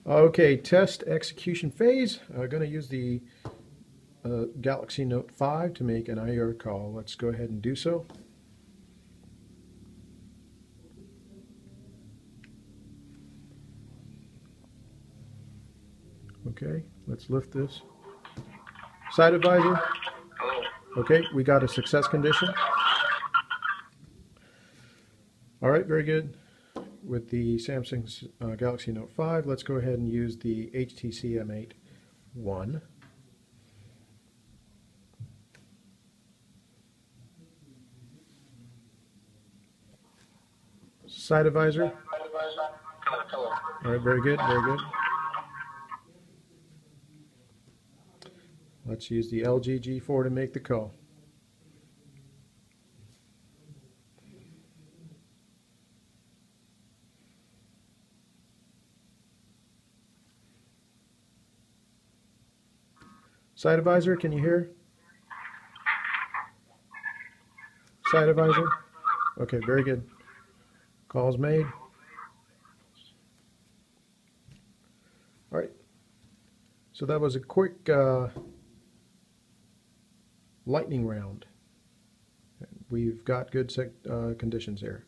Okay, test execution phase. I'm going to use the Galaxy Note 5 to make an IER call. Let's go ahead and do so. Okay, let's lift this. Site advisor. Okay, we got a success condition. All right, very good. With the Samsung Galaxy Note 5, let's go ahead and use the HTC M8 1. Site advisor. All right, very good, very good. Let's use the LG G4 to make the call. Site advisor, can you hear? Site advisor? Okay, very good. Call's made. All right. So that was a quick lightning round. We've got good conditions here.